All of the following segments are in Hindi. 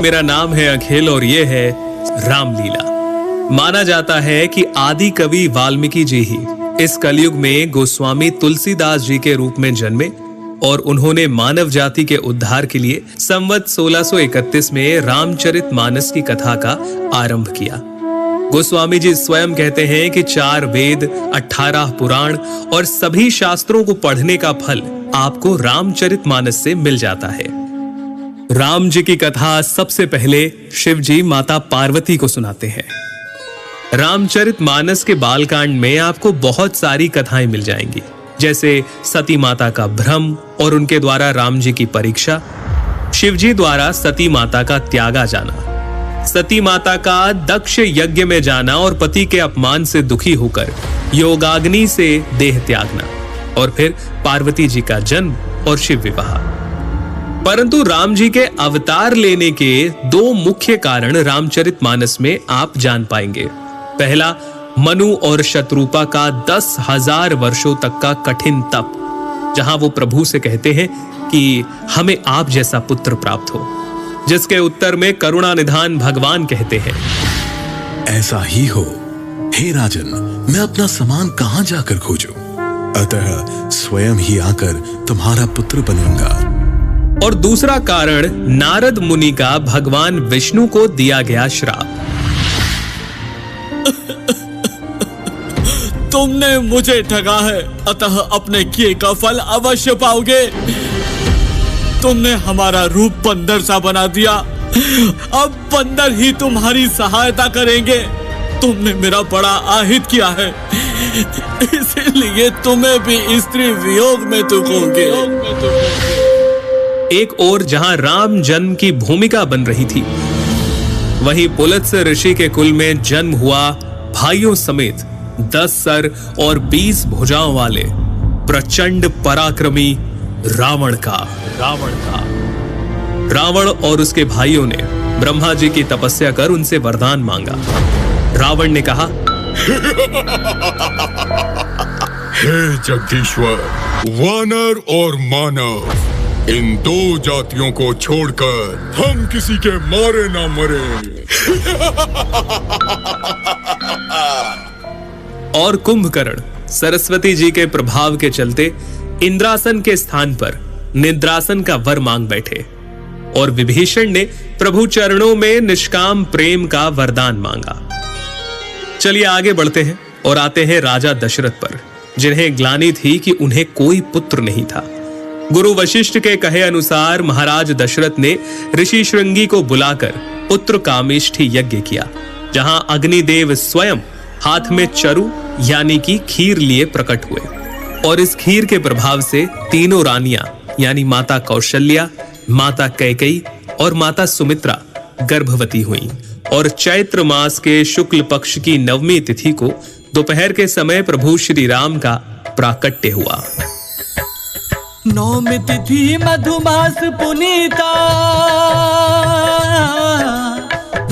मेरा नाम है अखिल और ये है रामलीला। माना जाता है कि आदि कवि वाल्मीकि जी ही इस कलयुग में गोस्वामी तुलसीदास जी के रूप में जन्मे और उन्होंने मानव जाति के उद्धार के लिए संवत 1631 में रामचरितमानस की कथा का आरंभ किया। गोस्वामी जी स्वयं कहते हैं कि 4 वेद, 18 पुराण और सभी शास्त्रों को पढ़ने का फल आपको रामचरितमानस से मिल जाता है। राम जी की कथा सबसे पहले शिव जी माता पार्वती को सुनाते हैं। रामचरितमानस के बालकांड में आपको बहुत सारी कथाएं मिल जाएंगी, जैसे सती माता का भ्रम और उनके द्वारा राम जी की परीक्षा, शिवजी द्वारा सती माता का त्यागा जाना, सती माता का दक्ष यज्ञ में जाना और पति के अपमान से दुखी होकर योगाग्नि से देह त्यागना, और फिर पार्वती जी का जन्म और शिव विवाह। परंतु राम जी के अवतार लेने के 2 मुख्य कारण रामचरितमानस में आप जान पाएंगे। पहला, मनु और शत्रुपा का 10,000 वर्षों तक का कठिन तप, जहां वो प्रभु से कहते हैं कि हमें आप जैसा पुत्र प्राप्त हो, जिसके उत्तर में करुणा निधान भगवान कहते हैं, ऐसा ही हो हे राजन, मैं अपना समान कहां जाकर खोजूं? अतः स्वयं ही आकर तुम्हारा पुत्र बनूंगा। और दूसरा कारण नारद मुनि का भगवान विष्णु को दिया गया श्राप। तुमने मुझे ठगा है, अतः अपने किए का फल अवश्य पाओगे। तुमने हमारा रूप बंदर सा बना दिया, अब बंदर ही तुम्हारी सहायता करेंगे। तुमने मेरा बड़ा आहित किया है, इसीलिए तुम्हें भी स्त्री वियोग में दुखोगे। एक ओर जहां राम जन्म की भूमिका बन रही थी, वहीं पुलत्स्य ऋषि के कुल में जन्म हुआ भाइयों समेत 10 सर और 20 भुजाओं वाले प्रचंड पराक्रमी रावण और उसके भाइयों ने ब्रह्मा जी की तपस्या कर उनसे वरदान मांगा। रावण ने कहा, हे जगदीश्वर, वानर और मानव, इन 2 जातियों को छोड़कर हम किसी के मारे ना मरे। और कुंभकर्ण सरस्वती जी के प्रभाव के चलते इंद्रासन के स्थान पर निद्रासन का वर मांग बैठे और विभीषण ने प्रभु चरणों में निष्काम प्रेम का वरदान मांगा। चलिए आगे बढ़ते हैं और आते हैं राजा दशरथ पर, जिन्हें ग्लानि थी कि उन्हें कोई पुत्र नहीं था। गुरु वशिष्ठ के कहे अनुसार महाराज दशरथ ने ऋषि श्रृंगी को बुलाकर पुत्र कामेष्ठी यज्ञ किया, जहां अग्निदेव स्वयं हाथ में चरु यानी कि खीर लिए प्रकट हुए और इस खीर के प्रभाव से तीनों रानियां यानी माता कौशल्या, माता कैकेयी और माता सुमित्रा गर्भवती हुईं और चैत्र मास के शुक्ल पक्ष की 9वीं तिथि को दोपहर के समय प्रभु श्री राम का प्राकट्य हुआ। 9वीं तिथि मधुमास पुनीता,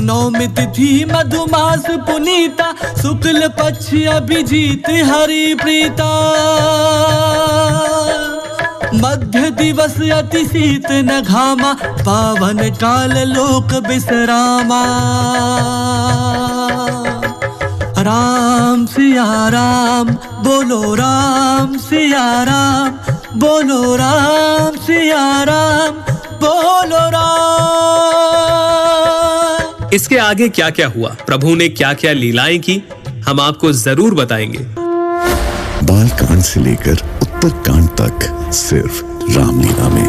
9वीं तिथि मधुमास पुनीता, शुक्ल पक्ष अभिजीत हरि प्रीता, मध्य दिवस अति शीत न घामा, पावन काल लोक विश्रामा। राम सिया राम बोलो, राम सिया राम बोलो, राम सिया राम बोलो राम। इसके आगे क्या क्या हुआ, प्रभु ने क्या क्या लीलाएं की, हम आपको जरूर बताएंगे। बालकांड से लेकर उत्तरकांड तक सिर्फ रामलीला में।